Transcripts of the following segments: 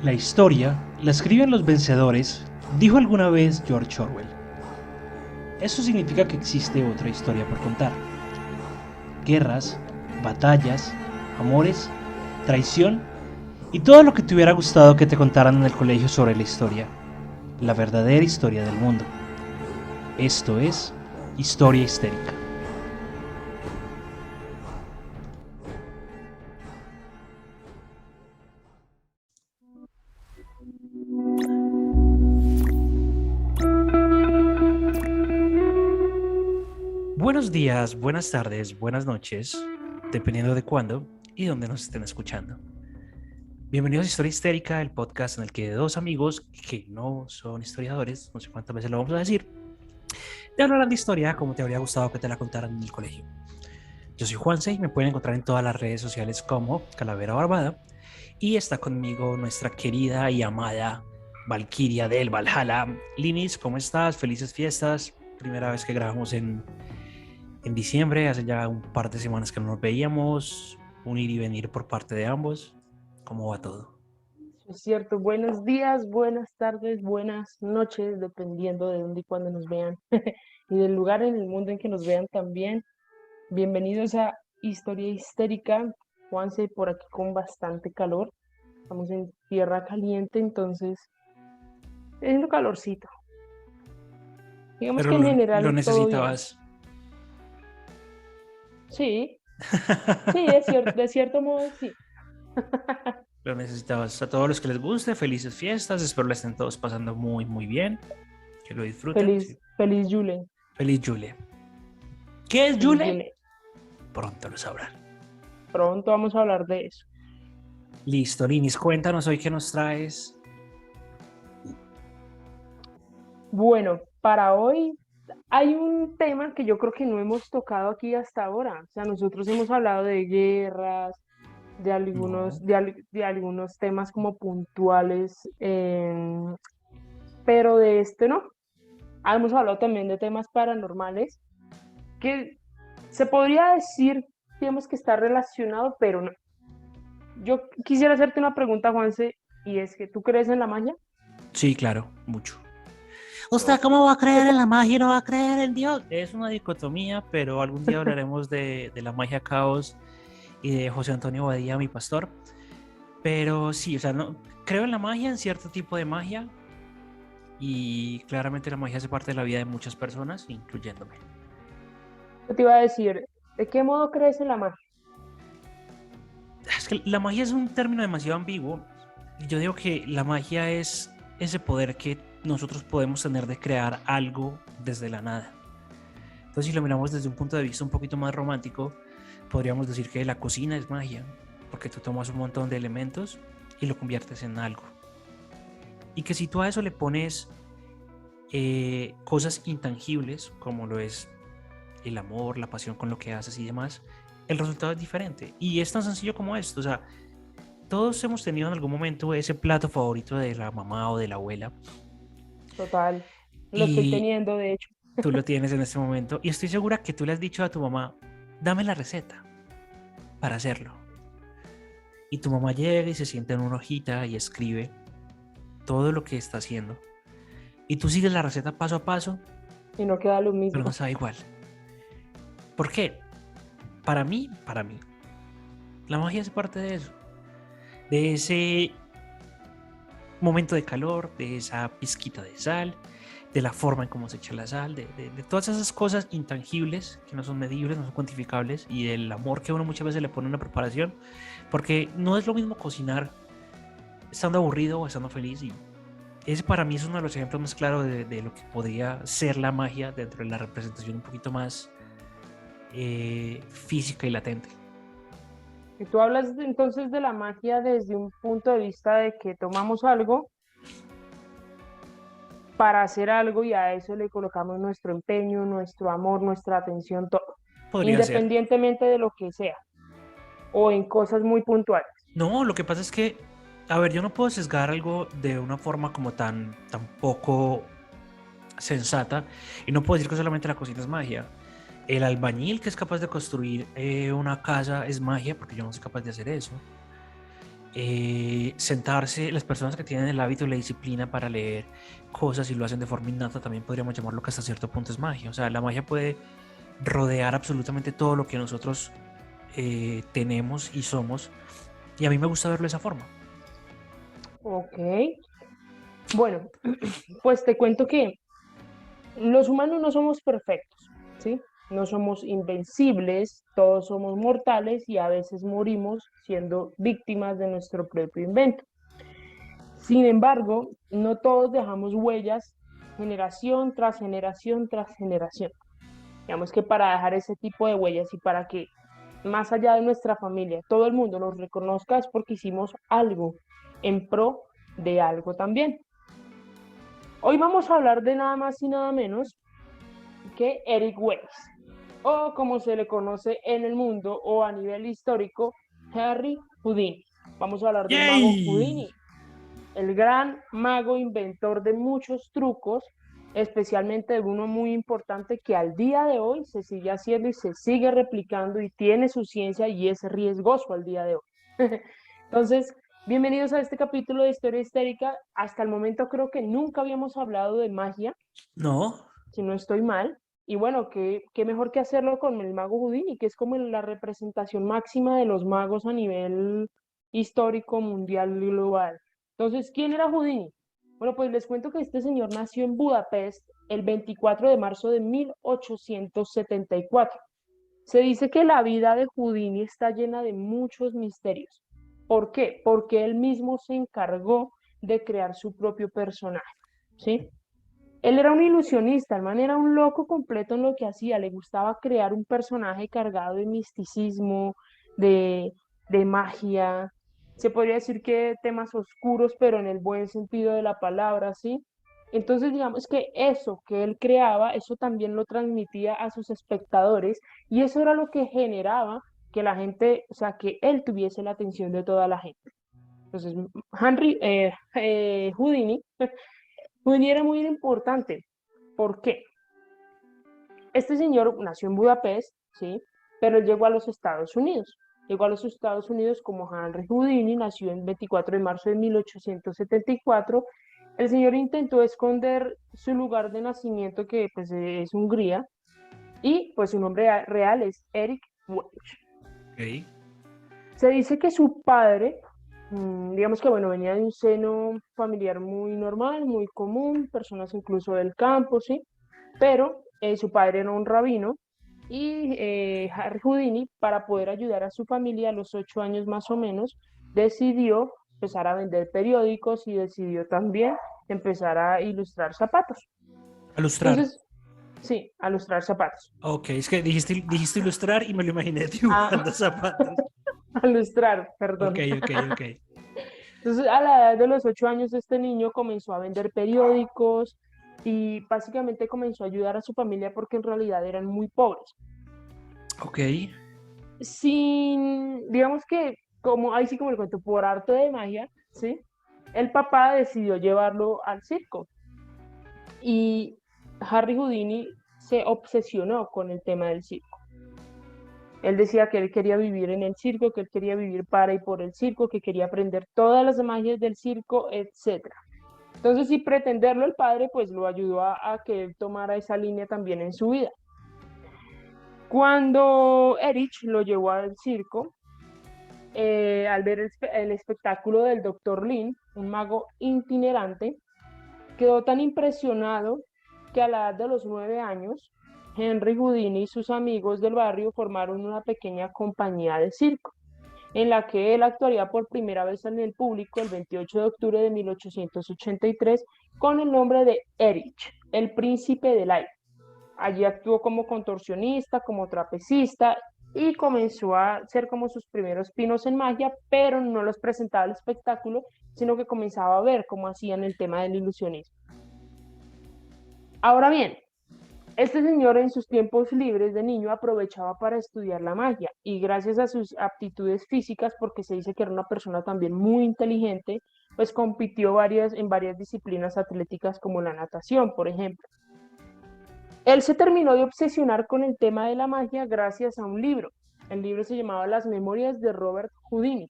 La historia la escriben los vencedores, dijo alguna vez George Orwell. Eso significa que existe otra historia por contar. Guerras, batallas, amores, traición y todo lo que te hubiera gustado que te contaran en el colegio sobre la historia. La verdadera historia del mundo. Esto es Historia Histérica. Buenos días, buenas tardes, buenas noches, dependiendo de cuándo y dónde nos estén escuchando. Bienvenidos a Historia Histérica, el podcast en el que dos amigos que no son historiadores, no sé cuántas veces lo vamos a decir, te hablarán de historia como te habría gustado que te la contaran en el colegio. Yo soy Juanse y me pueden encontrar en todas las redes sociales como Calavera Barbada y está conmigo nuestra querida y amada Valquiria del Valhalla. Linis, ¿cómo estás? Felices fiestas. Primera vez que grabamos en diciembre, hace ya un par de semanas que no nos veíamos, un ir y venir por parte de ambos. ¿Cómo va todo? Es cierto, buenos días, buenas tardes, buenas noches, dependiendo de dónde y cuándo nos vean y del lugar en el mundo en que nos vean también. Bienvenidos a Historia Histérica. Juanse por aquí con bastante calor. Estamos en tierra caliente, entonces es un calorcito. Digamos Pero que en lo general todo bien. necesitabas. Sí, sí, de cierto modo sí. Lo necesitabas. A todos los que les guste, felices fiestas. Espero lo estén todos pasando muy, muy bien. Que lo disfruten. Sí. Feliz, feliz Yule, Feliz Yule. ¿Qué es feliz Yule? Yule. Pronto lo sabrán. Pronto vamos a hablar de eso. Listo, Linis, cuéntanos hoy qué nos traes. Bueno, para hoy hay un tema que yo creo que no hemos tocado aquí hasta ahora. O sea, nosotros hemos hablado de guerras, No. de algunos temas como puntuales, pero de este no. Hemos hablado también de temas paranormales que se podría decir, digamos que está relacionado, pero no. Yo quisiera hacerte una pregunta, Juanse, y es que ¿tú crees en la magia? Sí, claro, mucho. ¿Usted Ok. cómo va a ¿Qué creer en po- la magia y no va a creer en Dios? Es una dicotomía, pero algún día hablaremos de la magia caos y de José Antonio Badía, mi pastor. Pero sí, o sea, no, creo en la magia, en cierto tipo de magia, y claramente la magia hace parte de la vida de muchas personas, incluyéndome. Yo te iba a decir, ¿de qué modo crees en la magia? Es que la magia es un término demasiado ambiguo. Yo digo que la magia es ese poder que nosotros podemos tener de crear algo desde la nada. Entonces, si lo miramos desde un punto de vista un poquito más romántico, podríamos decir que la cocina es magia, porque tú tomas un montón de elementos y lo conviertes en algo. Y que si tú a eso le pones cosas intangibles, como lo es el amor, la pasión con lo que haces y demás, el resultado es diferente. Y es tan sencillo como esto. O sea, todos hemos tenido en algún momento ese plato favorito de la mamá o de la abuela Total, lo estoy y teniendo, de hecho. tú lo tienes en este momento y estoy segura que tú le has dicho a tu mamá, dame la receta para hacerlo. Y tu mamá llega y se sienta en una hojita y escribe todo lo que está haciendo. Y tú sigues la receta paso a paso, Y no queda lo pero no mismo. sabe igual. ¿Por qué? Para mí, la magia es parte de eso. De ese momento de calor, de esa pizquita de sal, de la forma en cómo se echa la sal, de todas esas cosas intangibles que no son medibles, no son cuantificables y del amor que uno muchas veces le pone a una preparación, porque no es lo mismo cocinar estando aburrido o estando feliz y ese para mí es uno de los ejemplos más claros de lo que podría ser la magia dentro de la representación un poquito más física y latente. Y tú hablas entonces de la magia desde un punto de vista de que tomamos algo para hacer algo y a eso le colocamos nuestro empeño, nuestro amor, nuestra atención, todo, Podría ser. independientemente de lo que sea, o en cosas muy puntuales. No, lo que pasa es que, a ver, yo no puedo sesgar algo de una forma como tan poco sensata y no puedo decir que solamente la cocina es magia. El albañil que es capaz de construir una casa es magia porque yo no soy capaz de hacer eso. sentarse, las personas que tienen el hábito y la disciplina para leer cosas y lo hacen de forma innata, también podríamos llamarlo que hasta cierto punto es magia. O sea, la magia puede rodear absolutamente todo lo que nosotros tenemos y somos, y a mí me gusta verlo de esa forma. Ok, bueno, pues te cuento que los humanos no somos perfectos, ¿sí? No somos invencibles, todos somos mortales y a veces morimos siendo víctimas de nuestro propio invento. Sin embargo, no todos dejamos huellas generación tras generación tras generación. Digamos que para dejar ese tipo de huellas y para que más allá de nuestra familia, todo el mundo nos reconozca es porque hicimos algo en pro de algo también. Hoy vamos a hablar de nada más y nada menos que Eric Weiss, o como se le conoce en el mundo o a nivel histórico, Harry Houdini. Vamos a hablar del mago ¡Yay! Houdini, el gran mago inventor de muchos trucos, especialmente de uno muy importante que al día de hoy se sigue haciendo y se sigue replicando y tiene su ciencia y es riesgoso al día de hoy. Entonces, bienvenidos a este capítulo de Historia Histérica. Hasta el momento creo que nunca habíamos hablado de magia, No, si no estoy mal. Y bueno, qué mejor que hacerlo con el mago Houdini, que es como la representación máxima de los magos a nivel histórico, mundial y global. Entonces, ¿quién era Houdini? Bueno, pues les cuento que este señor nació en Budapest el 24 de marzo de 1874. Se dice que la vida de Houdini está llena de muchos misterios. ¿Por qué? Porque él mismo se encargó de crear su propio personaje, ¿sí? Él era un ilusionista, el man era un loco completo en lo que hacía, le gustaba crear un personaje cargado de misticismo, de, de magia, se podría decir que temas oscuros, pero en el buen sentido de la palabra, ¿sí? Entonces, digamos que eso que él creaba, eso también lo transmitía a sus espectadores y eso era lo que generaba que la gente, o sea, que él tuviese la atención de toda la gente. Entonces, Houdini, Houdini era muy importante. ¿Por qué? Este señor nació en Budapest, ¿sí? Pero él llegó a los Estados Unidos. Llegó a los Estados Unidos como Henry Houdini, nació el 24 de marzo de 1874. El señor intentó esconder su lugar de nacimiento, que pues es Hungría, y pues su nombre real es Eric Welch. ok. Se dice que su padre, digamos que bueno, venía de un seno familiar muy normal, muy común, personas incluso del campo, ¿sí? Pero su padre era un rabino y Harry Houdini, para poder ayudar a su familia a los 8 años más o menos, decidió empezar a vender periódicos y decidió también empezar a ilustrar zapatos. A lustrar. Entonces, sí, a ilustrar zapatos. Ok, es que dijiste ilustrar y me lo imaginé Ah, dibujando zapatos. a ilustrar, Ok, perdón. ok, ok. Entonces, a la edad de los 8 años, este niño comenzó a vender periódicos y básicamente comenzó a ayudar a su familia porque en realidad eran muy pobres. Ok. Sin, digamos que, como, ahí sí como le cuento, por arte de magia, ¿sí? El papá decidió llevarlo al circo y Harry Houdini se obsesionó con el tema del circo. Él decía que él quería vivir en el circo, que él quería vivir para y por el circo, que quería aprender todas las magias del circo, etcétera. Entonces, sin pretenderlo, el padre pues lo ayudó a que él tomara esa línea también en su vida. Cuando Erich lo llevó al circo, al ver el espectáculo del Dr. Lin, un mago itinerante, quedó tan impresionado que a la edad de los 9 años, Henry Houdini y sus amigos del barrio formaron una pequeña compañía de circo, en la que él actuaría por primera vez en el público el 28 de octubre de 1883 con el nombre de Erich, el príncipe del aire. Allí actuó como contorsionista, como trapecista y comenzó a hacer como sus primeros pinos en magia, pero no los presentaba al espectáculo, sino que comenzaba a ver cómo hacían el tema del ilusionismo. Ahora bien, este señor en sus tiempos libres de niño aprovechaba para estudiar la magia y gracias a sus aptitudes físicas, porque se dice que era una persona también muy inteligente, pues compitió en varias disciplinas atléticas como la natación, por ejemplo. Él se terminó de obsesionar con el tema de la magia gracias a un libro. El libro se llamaba Las Memorias de Robert Houdini.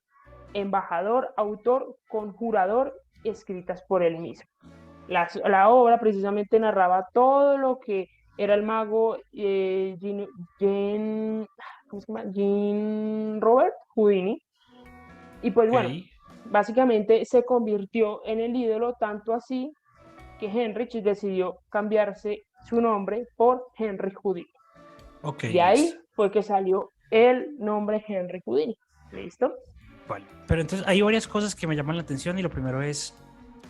embajador, autor, conjurador, escritas por él mismo. La obra precisamente narraba todo lo que era el mago ¿cómo se llama? Jean Robert Houdini. Y pues Ok, bueno, básicamente se convirtió en el ídolo, tanto así que Heinrich decidió cambiarse su nombre por Henry Houdini. ok, De listo. ahí fue que salió el nombre Henry Houdini. ¿Listo? Vale. Pero entonces hay varias cosas que me llaman la atención y lo primero es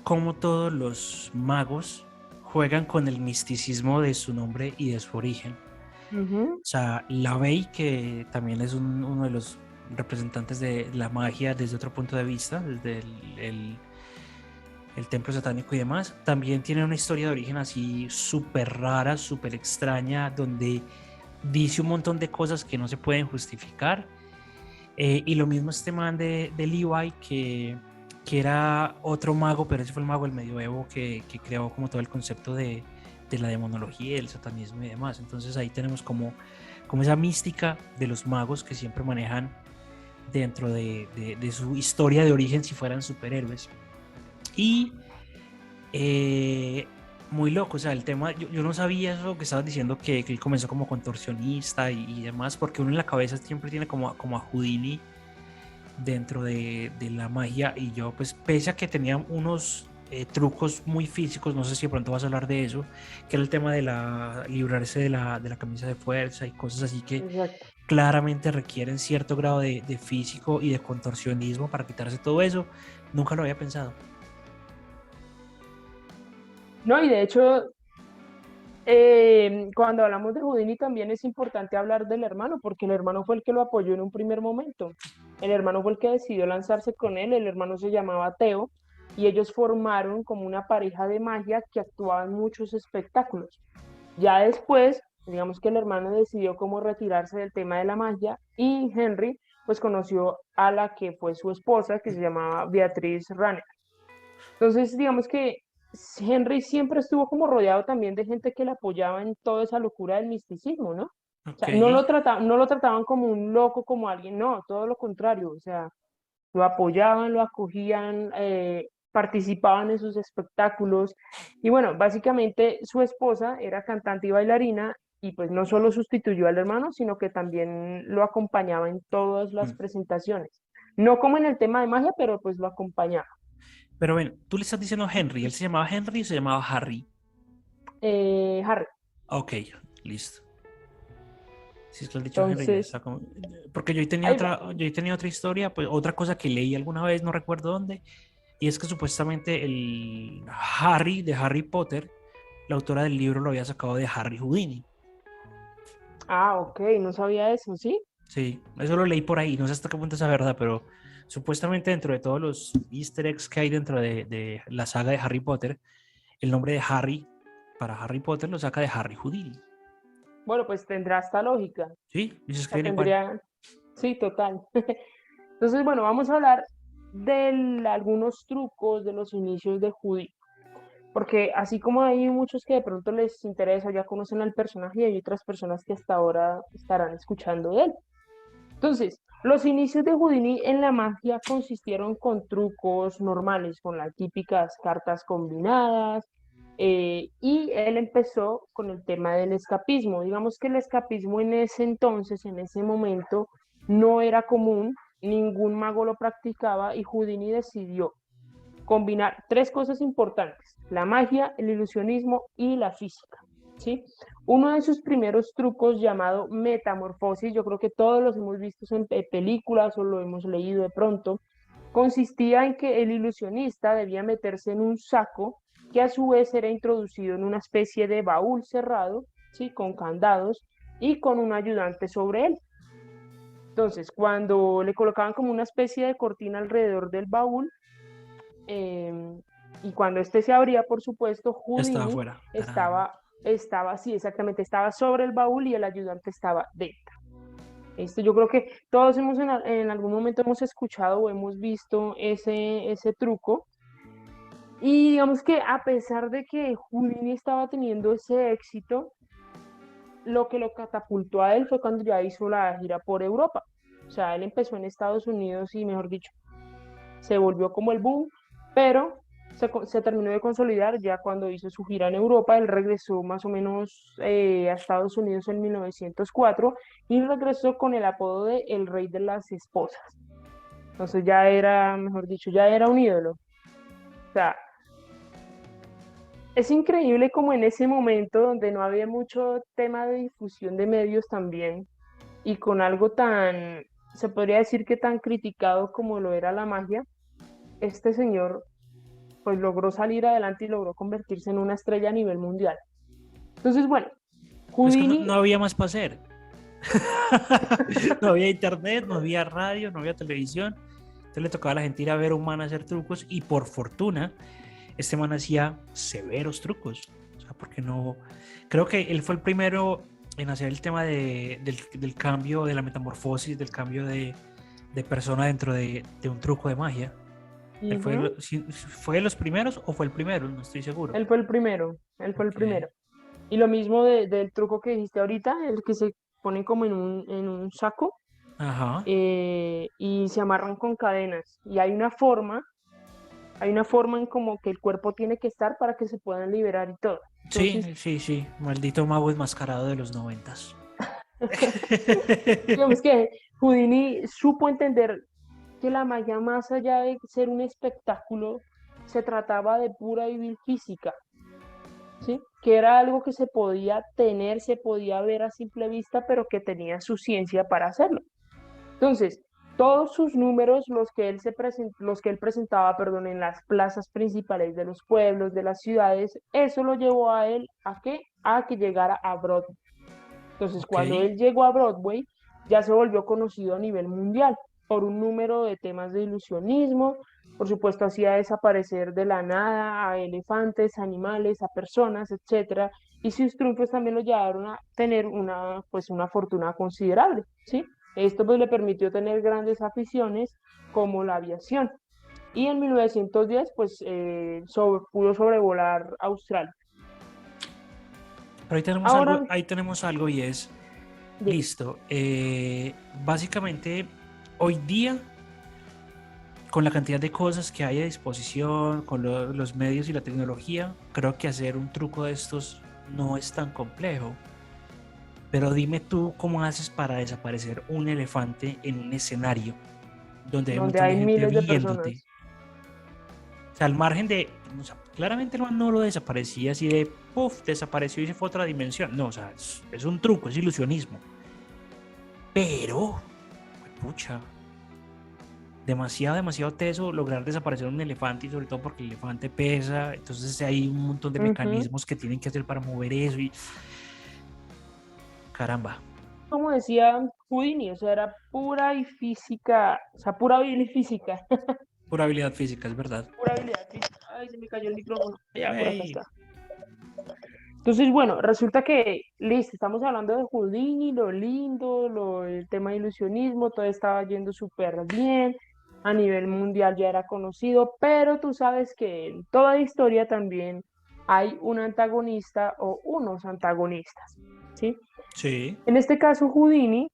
cómo todos los magos juegan con el misticismo de su nombre y de su origen. Ujú. O sea, Lavey, que también es uno de los representantes de la magia desde otro punto de vista, desde el templo satánico y demás, también tiene una historia de origen así súper rara, súper extraña, donde dice un montón de cosas que no se pueden justificar. Y lo mismo este man de Levi, que era otro mago, pero ese fue el mago del medioevo que creó como todo el concepto de la demonología, el satanismo y demás. Entonces ahí tenemos como esa mística de los magos que siempre manejan dentro de su historia de origen si fueran superhéroes. Y eh, muy loco, o sea, el tema, yo no sabía eso que estabas diciendo, que él comenzó como contorsionista y demás, porque uno en la cabeza siempre tiene como a Houdini dentro de la magia, y yo pues pese a que tenía unos trucos muy físicos, no sé si de pronto vas a hablar de eso, que era el tema de librarse de la camisa de fuerza y cosas así que Exacto. claramente requieren cierto grado de físico y de contorsionismo para quitarse todo eso, nunca lo había pensado. No, y de hecho, cuando hablamos de Houdini también es importante hablar del hermano, porque el hermano fue el que lo apoyó en un primer momento. El hermano fue el que decidió lanzarse con él, el hermano se llamaba Teo, y ellos formaron como una pareja de magia que actuaba en muchos espectáculos. Ya después, digamos que el hermano decidió cómo retirarse del tema de la magia, y Henry pues conoció a la que fue su esposa, que se llamaba Beatriz Ranner. Entonces, digamos que Henry siempre estuvo como rodeado también de gente que le apoyaba en toda esa locura del misticismo, ¿no? O Ok, sea, no lo trataban como un loco, como alguien, no, todo lo contrario, o sea, lo apoyaban, lo acogían, participaban en sus espectáculos. Y bueno, básicamente su esposa era cantante y bailarina, y pues no solo sustituyó al hermano, sino que también lo acompañaba en todas las mm. presentaciones. No como en el tema de magia, pero pues lo acompañaba. Pero ven, tú le estás diciendo Henry, ¿él se llamaba Henry o se llamaba Harry? Harry. Ok, listo. Si es que le has dicho Henry, ya Entonces, está como... Porque yo tenía ahí va. otra historia, pues otra cosa que leí alguna vez, no recuerdo dónde, y es que supuestamente el Harry de Harry Potter, la autora del libro lo había sacado de Harry Houdini. Ah, ok, no sabía eso, ¿sí? Sí, eso lo leí por ahí, no sé hasta qué punto es verdad, pero supuestamente dentro de todos los easter eggs que hay dentro de la saga de Harry Potter, el nombre de Harry para Harry Potter lo saca de Harry Houdini. Bueno, pues tendrá esta lógica. Sí, y se O sea, escriben igual. tendría, sí, total. Entonces, bueno, vamos a hablar de algunos trucos de los inicios de Judy, porque así como hay muchos que de pronto les interesa o ya conocen al personaje, hay otras personas que hasta ahora estarán escuchando de él. Entonces, los inicios de Houdini en la magia consistieron con trucos normales, con las típicas cartas combinadas, y él empezó con el tema del escapismo. Digamos que el escapismo en ese entonces, en ese momento, no era común, ningún mago lo practicaba, y Houdini decidió combinar tres cosas importantes: la magia, el ilusionismo y la física, ¿sí? Uno de sus primeros trucos, llamado metamorfosis, yo creo que todos los hemos visto en películas o lo hemos leído de pronto, consistía en que el ilusionista debía meterse en un saco que a su vez era introducido en una especie de baúl cerrado, ¿sí? Con candados y con un ayudante sobre él. Entonces, cuando le colocaban como una especie de cortina alrededor del baúl, eh, y cuando este se abría, por supuesto, Ya estaba Houdini afuera. Tarán. estaba, sí, exactamente, estaba sobre el baúl y el ayudante estaba dentro. Esto yo creo que todos en algún momento hemos escuchado o hemos visto ese truco. Y digamos que a pesar de que Houdini estaba teniendo ese éxito, lo que lo catapultó a él fue cuando ya hizo la gira por Europa. O sea, él empezó en Estados Unidos y, mejor dicho, se volvió como el boom, pero se terminó de consolidar ya cuando hizo su gira en Europa. Él regresó más o menos a Estados Unidos en 1904 y regresó con el apodo de El Rey de las Esposas. Entonces ya era, mejor dicho, ya era un ídolo. O sea, es increíble como en ese momento donde no había mucho tema de difusión de medios también y con algo tan, se podría decir que tan criticado como lo era la magia, este señor pues logró salir adelante y logró convertirse en una estrella a nivel mundial. Entonces, bueno, Es que no, Houdini, no había más para hacer. No había internet, no había radio, no había televisión. Entonces le tocaba a la gente ir a ver a un man hacer trucos y por fortuna este man hacía severos trucos. O sea, porque no... Creo que él fue el primero en hacer el tema del cambio, de la metamorfosis, del cambio de persona dentro de un truco de magia. Él fue, ujú, ¿fue de los primeros o fue el primero? No estoy seguro. él fue el primero, él fue el Ok. primero. Y lo mismo del truco que dijiste ahorita, el que se pone como en un saco Ajá. y se amarran con cadenas. Y hay una forma en como que el cuerpo tiene que estar para que se puedan liberar y todo. Entonces, Sí, sí, sí. Maldito mago enmascarado de los 90s. digamos que Houdini supo entender que la magia, más allá de ser un espectáculo, se trataba de pura y vil física, ¿sí? Que era algo que se podía tener, se podía ver a simple vista, pero que tenía su ciencia para hacerlo. Entonces, todos sus números, los que él presentaba, perdón, en las plazas principales de los pueblos, de las ciudades, eso lo llevó a él a qué? A que llegara a Broadway. Entonces, Ok. cuando él llegó a Broadway, ya se volvió conocido a nivel mundial por un número de temas de ilusionismo. Por supuesto, hacía desaparecer de la nada a elefantes, animales, a personas, etcétera. Y sus triunfos también lo llevaron a tener pues, una fortuna considerable, ¿sí? Esto pues, le permitió tener grandes aficiones como la aviación. Y en 1910, pues, pudo sobrevolar Australia. Pero Ahora, ahí tenemos algo y es, dime. listo. Básicamente, hoy día, con la cantidad de cosas que hay a disposición, con los medios y la tecnología, creo que hacer un truco de estos no es tan complejo. Pero dime tú cómo haces para desaparecer un elefante en un escenario donde hay un Donde montón de hay gente miles de viéndote. personas. O sea, al margen de, o sea, claramente el man no lo desaparecía así de, puff, desapareció y se fue a otra dimensión. No, o sea, es un truco, es ilusionismo. Pero, pucha, demasiado, demasiado teso lograr desaparecer un elefante y sobre todo porque el elefante pesa. Entonces hay un montón de Ujú. mecanismos que tienen que hacer para mover eso y caramba, Como decía Houdini, o sea, era pura y física, o sea, pura habilidad y física, pura habilidad física, es verdad. pura habilidad física. Ay, se me cayó el micrófono. Ya, por acá Ey, está. Entonces, bueno, resulta que, listo, estamos hablando de Houdini, lo lindo, el tema de ilusionismo, todo estaba yendo súper bien, a nivel mundial ya era conocido, pero tú sabes que en toda historia también hay un antagonista o unos antagonistas, ¿sí? sí. En este caso, Houdini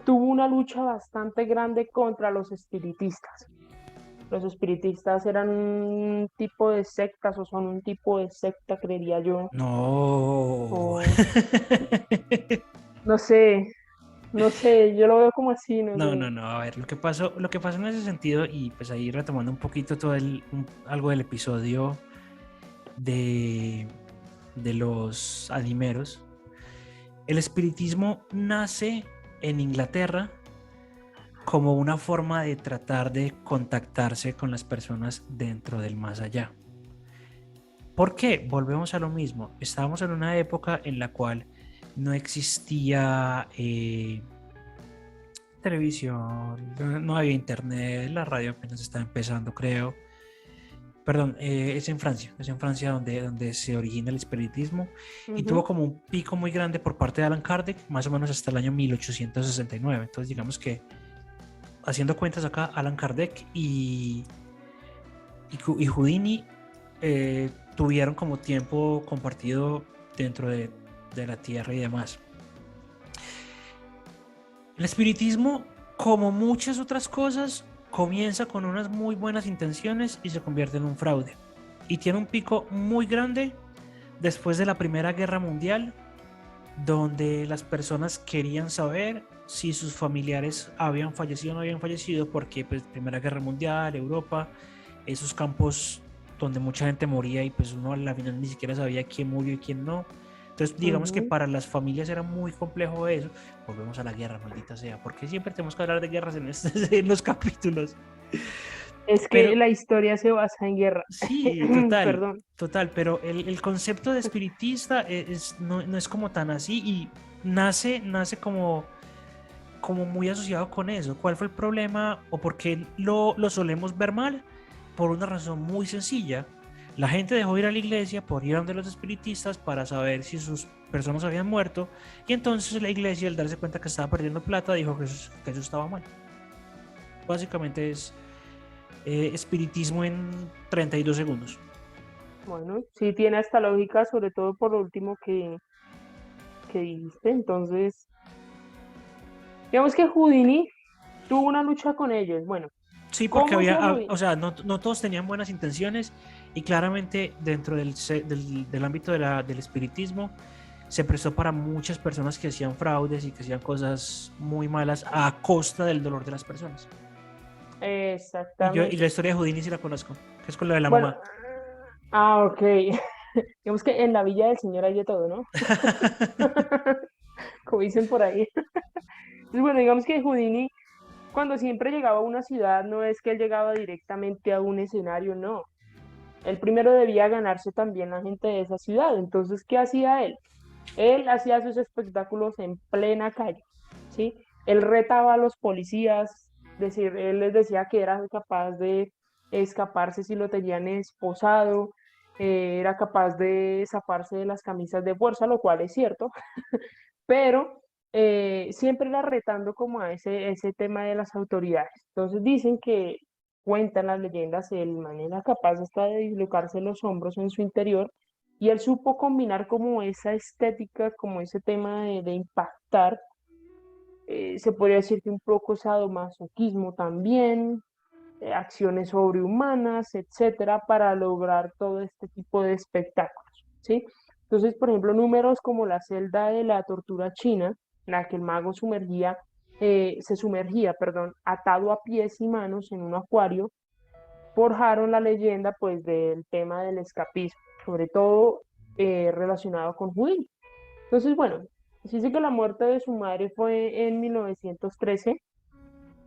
tuvo una lucha bastante grande contra los espiritistas. Los espiritistas eran un tipo de sectas o son un tipo de secta, creería yo, No. o no sé, no sé, yo lo veo como así, no No, sé. no, no. A ver, lo que pasó en ese sentido, y pues ahí retomando un poquito todo algo del episodio de, de los animeros, el espiritismo nace en Inglaterra como una forma de tratar de contactarse con las personas dentro del más allá. ¿Por qué? Volvemos a lo mismo. Estábamos en una época en la cual no existía televisión, no había internet, la radio apenas estaba empezando, creo. Perdón, es en Francia donde se origina el espiritismo y tuvo Ujú. como un pico muy grande por parte de Allan Kardec, más o menos hasta el año 1869. Entonces, digamos que haciendo cuentas acá, Allan Kardec y Houdini tuvieron como tiempo compartido dentro de la Tierra y demás. El espiritismo, como muchas otras cosas, comienza con unas muy buenas intenciones y se convierte en un fraude. Y tiene un pico muy grande después de la Primera Guerra Mundial, donde las personas querían saber si sus familiares habían fallecido o no habían fallecido, porque pues Primera Guerra Mundial, Europa, esos campos donde mucha gente moría y pues uno a la final ni siquiera sabía quién murió y quién no. Entonces digamos que Ujú. para las familias era muy complejo eso. Volvemos a la guerra, maldita sea, porque siempre tenemos que hablar de guerras en los capítulos. Es Pero que la historia se basa en guerra. sí, total, Perdón. total, pero el concepto de espiritista no es como tan así y nace como muy asociado con eso. ¿Cuál fue el problema o por qué lo solemos ver mal? Por una razón muy sencilla. La gente dejó de ir a la iglesia por ir a donde los espiritistas para saber si sus personas habían muerto y entonces la iglesia, al darse cuenta que estaba perdiendo plata, dijo que eso estaba mal. Básicamente es espiritismo en 32 segundos. Bueno, sí tiene esta lógica, sobre todo por lo último que dijiste. Entonces, digamos que Houdini tuvo una lucha con ellos. Bueno, Sí, porque ¿cómo hacía o Houdini? sea, no todos tenían buenas intenciones y claramente dentro del ámbito del espiritismo se prestó para muchas personas que hacían fraudes y que hacían cosas muy malas a costa del dolor de las personas. Y la Exactamente. historia de Houdini sí la conozco, que es con lo de la Bueno, mamá. ok. Digamos que en la Villa del Señor hay de todo, ¿no? Como dicen por ahí. Entonces, bueno, digamos que Houdini, cuando siempre llegaba a una ciudad, no es que él llegaba directamente a un escenario, no. Él primero debía ganarse también la gente de esa ciudad. Entonces, ¿qué hacía él? Él hacía sus espectáculos en plena calle, ¿sí? Él retaba a los policías, decir, él les decía que era capaz de escaparse si lo tenían esposado, era capaz de zafarse de las camisas de fuerza, lo cual es cierto, pero siempre era retando como a ese tema de las autoridades. Entonces dicen que cuentan las leyendas, el man era capaz hasta de dislocarse los hombros en su interior y él supo combinar como esa estética, como ese tema de impactar, se podría decir que un poco sadomasoquismo también, acciones sobrehumanas, etcétera, para lograr todo este tipo de espectáculos, ¿sí? Entonces, por ejemplo, números como la celda de la tortura china, en la que el mago se sumergía, perdón, atado a pies y manos en un acuario, forjaron la leyenda, pues, del tema del escapismo, sobre todo relacionado con Houdini. Entonces, bueno, se dice que la muerte de su madre fue en 1913.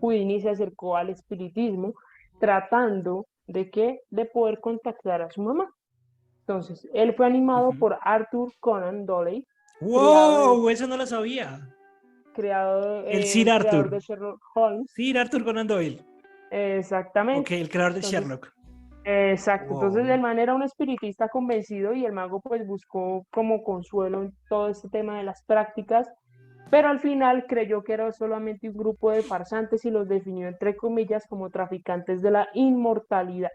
Houdini se acercó al espiritismo tratando de que de poder contactar a su mamá. Entonces, él fue animado Ujú. por Arthur Conan Doyle, creado, ¡Wow! Eso no lo sabía. El Sir creador Arthur. de Sherlock Holmes. Sir Arthur Conan Doyle. Ok, Exactamente. el creador de Entonces, Sherlock. exacto. Entonces, Wow. el man era un espiritista convencido y el mago pues buscó como consuelo en todo este tema de las prácticas, pero al final creyó que era solamente un grupo de farsantes y los definió entre comillas como traficantes de la inmortalidad.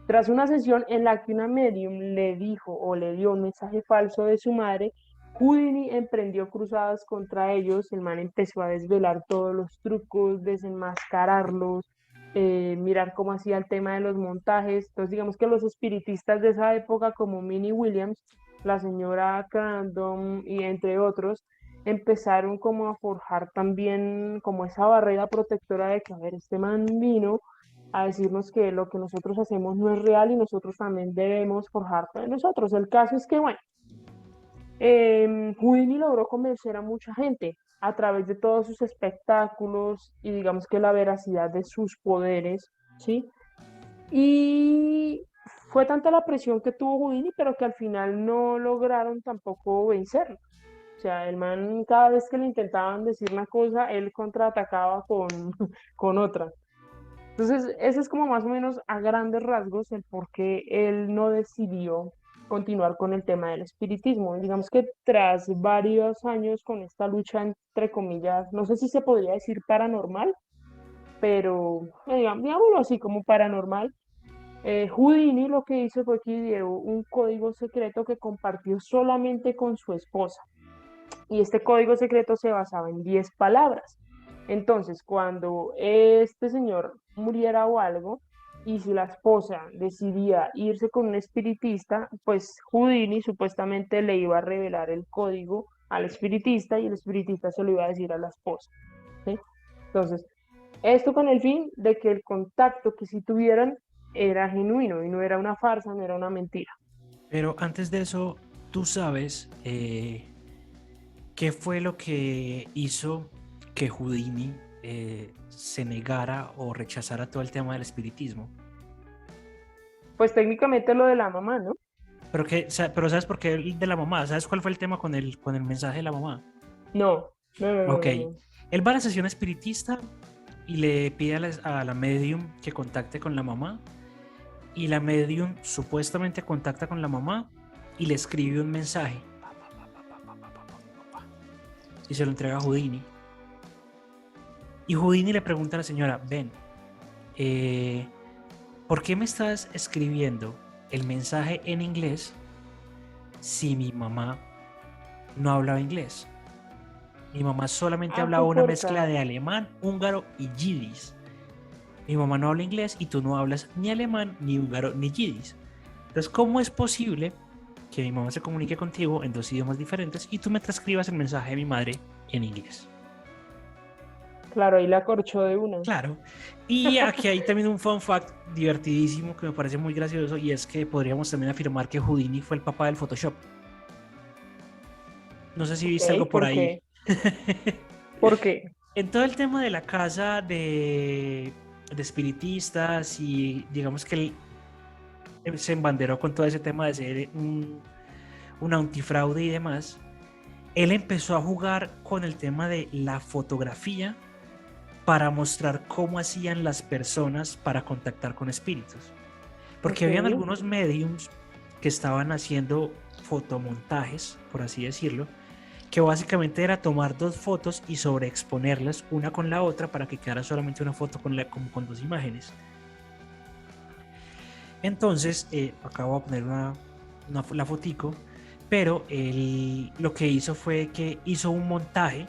Tras una sesión en la que una medium le dijo o le dio un mensaje falso de su madre, Houdini emprendió cruzadas contra ellos. El man empezó a desvelar todos los trucos, desenmascararlos, mirar cómo hacía el tema de los montajes. Entonces, digamos que los espiritistas de esa época, como Minnie Williams, la señora Crandom y entre otros, empezaron como a forjar también como esa barrera protectora de que, a ver, este man vino a decirnos que lo que nosotros hacemos no es real y nosotros también debemos forjar de nosotros. El caso es que, bueno, Houdini logró convencer a mucha gente a través de todos sus espectáculos y digamos que la veracidad de sus poderes, ¿sí? Y fue tanta la presión que tuvo Houdini, pero que al final no lograron tampoco vencerlo. O sea, el man cada vez que le intentaban decir una cosa, él contraatacaba con, con otra. Entonces, ese es como más o menos a grandes rasgos el por qué él no decidió continuar con el tema del espiritismo. Digamos que tras varios años con esta lucha, entre comillas, no sé si se podría decir paranormal, pero digámoslo así como paranormal, Houdini lo que hizo fue que ideó un código secreto que compartió solamente con su esposa. Y este código secreto se basaba en 10 palabras. Entonces, cuando este señor muriera o algo, y si la esposa decidía irse con un espiritista, pues Houdini supuestamente le iba a revelar el código al espiritista y el espiritista se lo iba a decir a la esposa, ¿sí? Entonces, esto con el fin de que el contacto que sí tuvieran era genuino y no era una farsa, no era una mentira. Pero antes de eso, tú sabes qué fue lo que hizo que Houdini se negara o rechazara todo el tema del espiritismo. Pues técnicamente lo de la mamá, ¿no? Pero ¿sabes por qué el de la mamá? ¿Sabes cuál fue el tema con el mensaje de la mamá? No, no, no, no, Ok, no, no. él va a la sesión espiritista y le pide a la medium que contacte con la mamá, y la medium supuestamente contacta con la mamá y le escribe un mensaje y se lo entrega a Houdini. Y Houdini le pregunta a la señora, ven, eh, ¿por qué me estás escribiendo el mensaje en inglés si mi mamá no hablaba inglés? Mi mamá solamente Ah, hablaba qué una mezcla puerca. de alemán, húngaro y yidis. Mi mamá no habla inglés y tú no hablas ni alemán, ni húngaro, ni yidis. Entonces, ¿cómo es posible que mi mamá se comunique contigo en dos idiomas diferentes y tú me transcribas el mensaje de mi madre en inglés? Claro, ahí la corchó de una. Claro. Y aquí hay también un fun fact divertidísimo que me parece muy gracioso, y es que podríamos también afirmar que Houdini fue el papá del Photoshop. No sé si Ok, viste algo por ¿por ahí. qué? ¿Por qué? En todo el tema de la casa de espiritistas, y digamos que él se embanderó con todo ese tema de ser un antifraude y demás, él empezó a jugar con el tema de la fotografía para mostrar cómo hacían las personas para contactar con espíritus. Porque Ok, habían algunos mediums que estaban haciendo fotomontajes, por así decirlo, que básicamente era tomar dos fotos y sobreexponerlas una con la otra para que quedara solamente una foto como con dos imágenes. Entonces, acabo de poner la fotico, pero él lo que hizo fue que hizo un montaje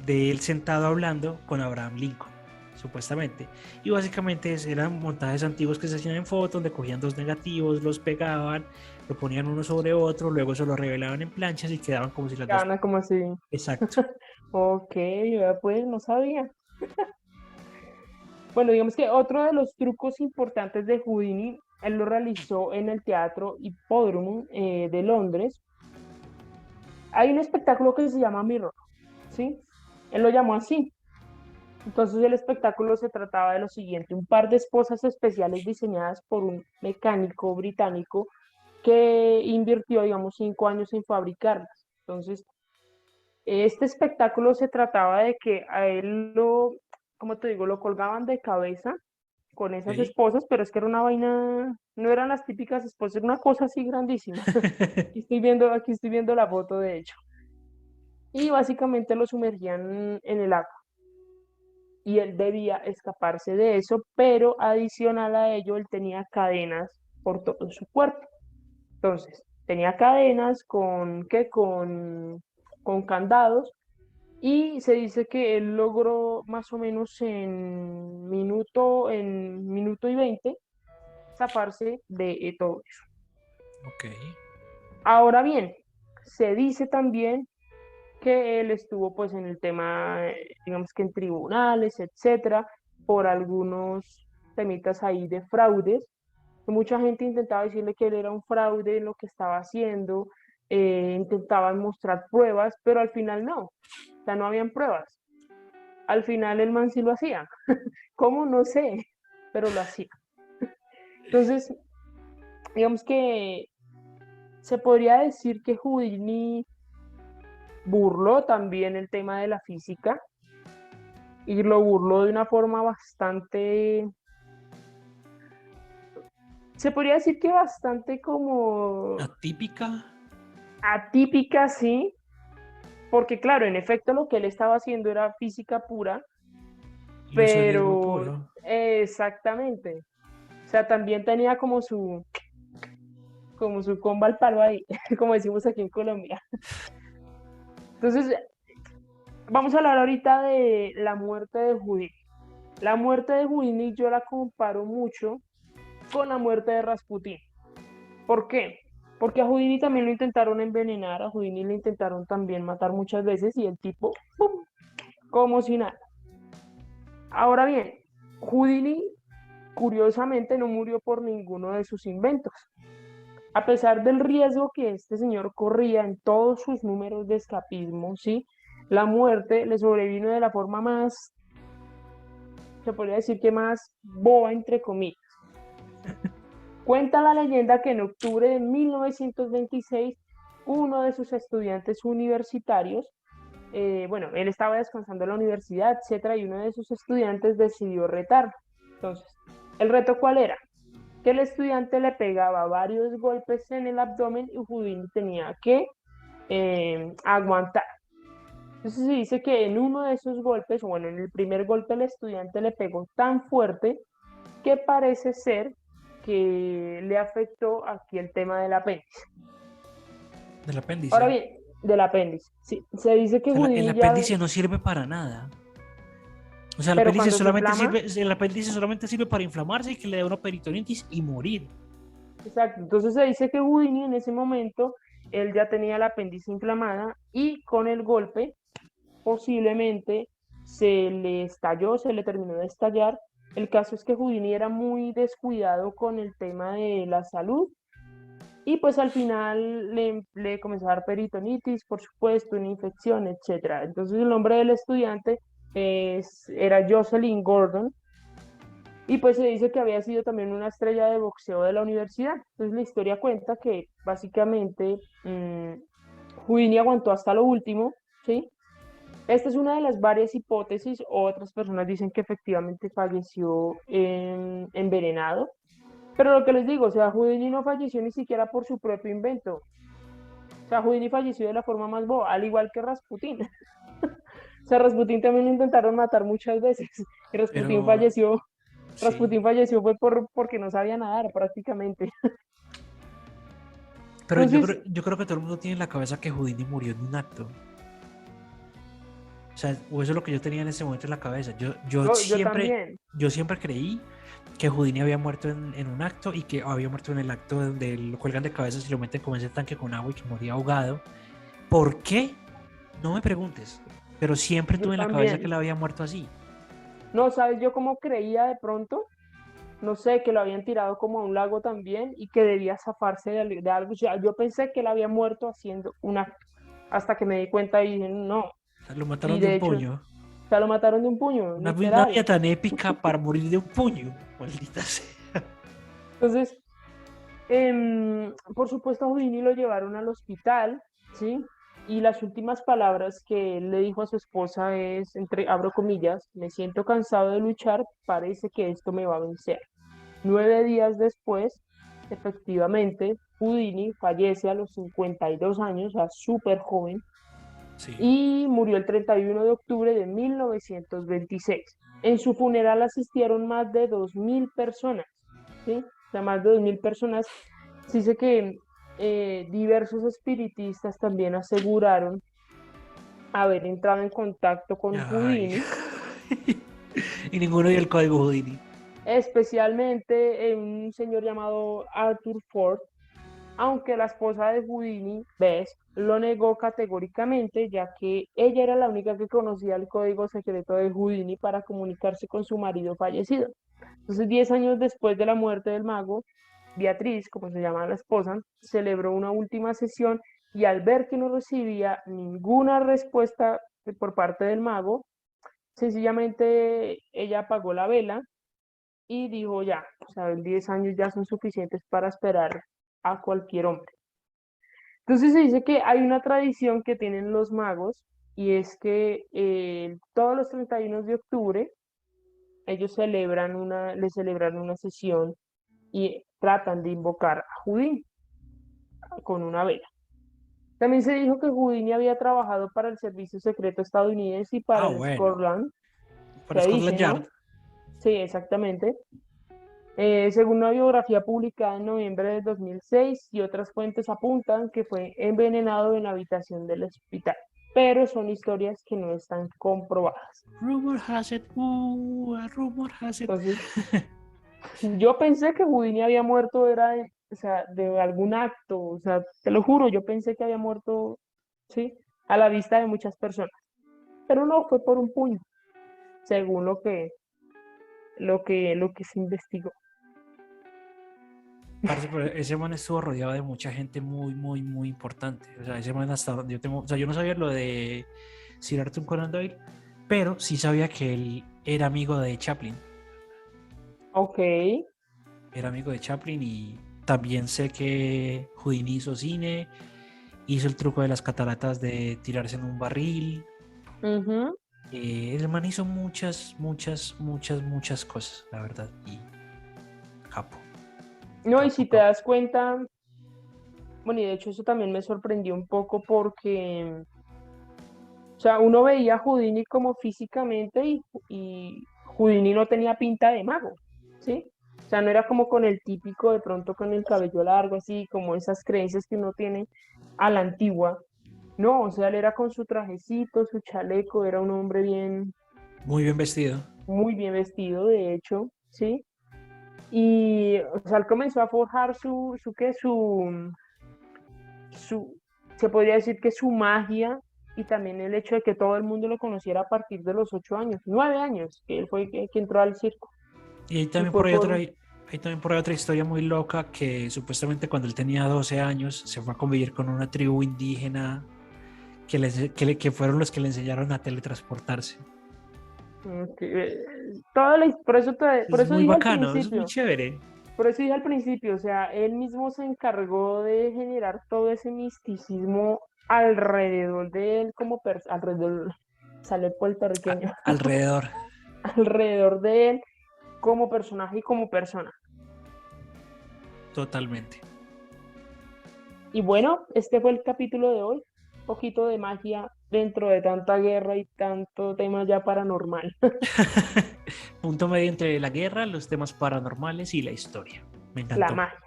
de él sentado hablando con Abraham Lincoln, supuestamente. Y básicamente eran montajes antiguos que se hacían en fotos, donde cogían dos negativos, los pegaban, lo ponían uno sobre otro, luego se lo revelaban en planchas y quedaban como si las dos... gana como así. Exacto. Ok, ya pues no sabía. Bueno, digamos que otro de los trucos importantes de Houdini, él lo realizó en el Teatro Hippodrome de Londres. Hay un espectáculo que se llama Mirror, ¿sí? Él lo llamó así. Entonces el espectáculo se trataba de lo siguiente: un par de esposas especiales diseñadas por un mecánico británico que invirtió, digamos, 5 años en fabricarlas. Entonces, este espectáculo se trataba de que a él lo, como te digo, lo colgaban de cabeza con esas Ok. esposas, pero es que era una vaina, no eran las típicas esposas, era una cosa así grandísima. Aquí estoy viendo la foto de hecho. Y básicamente lo sumergían en el agua y él debía escaparse de eso, pero adicional a ello, él tenía cadenas por todo su cuerpo. Entonces, tenía cadenas con candados, y se dice que él logró más o menos en minuto y 20 zafarse de todo eso. Ok. Ahora bien, se dice también que él estuvo pues en el tema, digamos que en tribunales, etcétera, por algunos temitas ahí de fraudes. Mucha gente intentaba decirle que él era un fraude en lo que estaba haciendo, intentaban mostrar pruebas, pero al final no, o sea, no habían pruebas. Al final el man sí lo hacía. ¿Cómo? No sé, pero lo hacía. Entonces, digamos que se podría decir que Houdini burló también el tema de la física, y lo burló de una forma bastante, se podría decir que bastante como Atípica. atípica, sí, porque claro, en efecto lo que él estaba haciendo era física pura, Ilusionismo pero puro. exactamente, o sea, también tenía como su comba al palo ahí, como decimos aquí en Colombia. Entonces, Vamos a hablar ahorita de la muerte de Houdini. La muerte de Houdini yo la comparo mucho con la muerte de Rasputín. ¿Por qué? Porque a Houdini también lo intentaron envenenar, a Houdini le intentaron también matar muchas veces y el tipo, ¡pum!, como si nada. Ahora bien, Houdini curiosamente no murió por ninguno de sus inventos. A pesar del riesgo que este señor corría en todos sus números de escapismo, ¿sí? La muerte le sobrevino de la forma más, se podría decir que más boba, entre comillas. Cuenta la leyenda que en octubre de 1926, uno de sus estudiantes universitarios, bueno, él estaba descansando en la universidad, etcétera, y uno de sus estudiantes decidió retar. Entonces, ¿el reto cuál era? Que el estudiante le pegaba varios golpes en el abdomen y Houdini tenía que aguantar. Entonces se dice que en uno de esos golpes, o bueno, en el primer golpe el estudiante le pegó tan fuerte que parece ser que le afectó aquí el tema del apéndice. Del Ahora apéndice. bien, del apéndice. Sí, se dice O que sea, el Houdini ya, apéndice no sirve para nada. O sea, pero cuando se inflama, el apéndice solamente sirve para inflamarse y que le dé una peritonitis y morir. exacto. Entonces se dice que Houdini en ese momento, él ya tenía el apéndice inflamada y con el golpe posiblemente se le estalló, se le terminó de estallar. El caso es que Houdini era muy descuidado con el tema de la salud y pues al final le comenzó a dar peritonitis, por supuesto, una infección, etcétera. Entonces el nombre del estudiante era Jocelyn Gordon y pues se dice que había sido también una estrella de boxeo de la universidad. Entonces la historia cuenta que básicamente Houdini aguantó hasta lo último, ¿sí? Esta es una de las varias hipótesis. Otras personas dicen que efectivamente falleció envenenado. Pero lo que les digo, o sea, Houdini no falleció ni siquiera por su propio invento. O sea, Houdini falleció de la forma más boba, al igual que Rasputín. O sea, Rasputín también lo intentaron matar muchas veces. Y Pero sí. Rasputín falleció fue porque no sabía nadar prácticamente. Pero Entonces, yo creo que todo el mundo tiene en la cabeza que Houdini murió en un acto. O sea, o eso es lo que yo tenía en ese momento en la cabeza. yo también. Yo siempre creí que Houdini había muerto en un acto y que había muerto en el acto donde lo cuelgan de cabezas y lo meten como en ese tanque con agua y que moría ahogado. ¿Por qué? No me preguntes. Pero siempre Yo tuve en la cabeza que también. él había muerto así. No, ¿sabes yo cómo creía de pronto? No sé, que lo habían tirado como a un lago también y que debía zafarse de algo. O sea, yo pensé que él había muerto haciendo un acto, hasta que me di cuenta y dije, no. O sea, lo mataron Y de de un hecho, puño. ya lo mataron de un puño, Una literal. vida tan épica para morir de un puño. Maldita sea. Entonces, por supuesto, a Houdini lo llevaron al hospital, ¿sí? Y las últimas palabras que él le dijo a su esposa es, entre, abro comillas, me siento cansado de luchar, parece que esto me va a vencer. 9 días después, efectivamente, Houdini fallece a los 52 años, o sea, súper joven, Sí. y murió el 31 de octubre de 1926. En su funeral asistieron más de 2.000 personas, ¿sí? O sea, más de 2.000 personas. Se dice que diversos espiritistas también aseguraron haber entrado en contacto con Ay. Houdini, Y ninguno dio el código Houdini. especialmente un señor llamado Arthur Ford, aunque la esposa de Houdini, Bess, lo negó categóricamente, ya que ella era la única que conocía el código secreto de Houdini para comunicarse con su marido fallecido. Entonces, 10 años después de la muerte del mago, Beatriz, como se llama la esposa, celebró una última sesión y al ver que no recibía ninguna respuesta por parte del mago, sencillamente ella apagó la vela y dijo ya, o sea, 10 años ya son suficientes para esperar a cualquier hombre. Entonces se dice que hay una tradición que tienen los magos y es que todos los 31 de octubre ellos le celebran una sesión y tratan de invocar a Houdini con una vela. También se dijo que Houdini había trabajado para el Servicio Secreto estadounidense y para Ah, el bueno. Scotland. Para Se Scotland dice, Yard. ¿no? Sí, exactamente. Según una biografía publicada en noviembre de 2006 y otras fuentes apuntan que fue envenenado en la habitación del hospital. pero son historias que no están comprobadas. Rumor has it, rumor has it. Entonces, yo pensé que Houdini había muerto, o sea, de algún acto, o sea, te lo juro, yo pensé que había muerto, sí, a la vista de muchas personas, pero no, fue por un puño, según lo que se investigó. Parce, pero ese man estuvo rodeado de mucha gente muy, muy, muy importante. O sea, ese man hasta donde yo tengo, o sea, yo no sabía lo de Sir Arthur Conan Doyle, pero sí sabía que él era amigo de Chaplin. Ok, Era amigo de Chaplin y también sé que Houdini hizo cine, hizo el truco de las cataratas de tirarse en un barril. ujú. El man hizo muchas, muchas, muchas, muchas cosas, la verdad. Y capo, No, y capo, si te capo. das cuenta, bueno, y de hecho eso también me sorprendió un poco porque, o sea, uno veía a Houdini como físicamente y Houdini no tenía pinta de mago, ¿sí? O sea, no era como con el típico, de pronto con el cabello largo, así, como esas creencias que uno tiene a la antigua. No, o sea, él era con su trajecito, su chaleco, era un hombre bien, Muy bien vestido. muy bien vestido, de hecho, ¿sí? Y, o sea, él comenzó a forjar su, se podría decir que su magia y también el hecho de que todo el mundo lo conociera a partir de los 8 años, 9 años, que él fue que entró al circo. Y ahí Y también por fue ahí otra, por, ahí también por ahí otra historia muy loca que supuestamente cuando él tenía 12 años se fue a convivir con una tribu indígena que fueron los que le enseñaron a teletransportarse. por eso, por Es eso muy dije al bacano, es muy principio, chévere. o sea, él mismo se encargó de generar todo ese misticismo alrededor de él alrededor, sale puertorriqueño, Alrededor, alrededor de él como personaje y como persona. totalmente. Y bueno, este fue el capítulo de hoy. Un poquito de magia dentro de tanta guerra y tanto tema ya paranormal. Punto medio entre la guerra, los temas paranormales y la historia. Me La encantó, magia.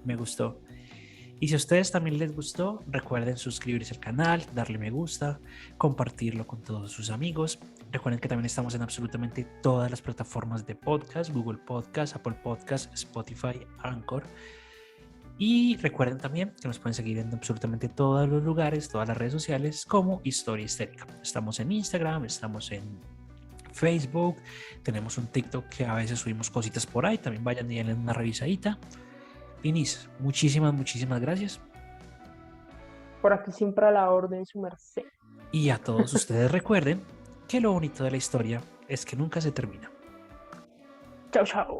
me gustó. Y si a ustedes también les gustó, recuerden suscribirse al canal, darle me gusta, compartirlo con todos sus amigos. Recuerden que también estamos en absolutamente todas las plataformas de podcast, Google Podcast, Apple Podcast, Spotify, Anchor. Y recuerden también que nos pueden seguir en absolutamente todos los lugares, todas las redes sociales como Historia Histérica. Estamos en Instagram, estamos en Facebook, tenemos un TikTok que a veces subimos cositas por ahí, también vayan y denle una revisadita. Inis, muchísimas, muchísimas gracias. Por aquí siempre a la orden, su merced. Y a todos ustedes recuerden que lo bonito de la historia es que nunca se termina. Chao, chao.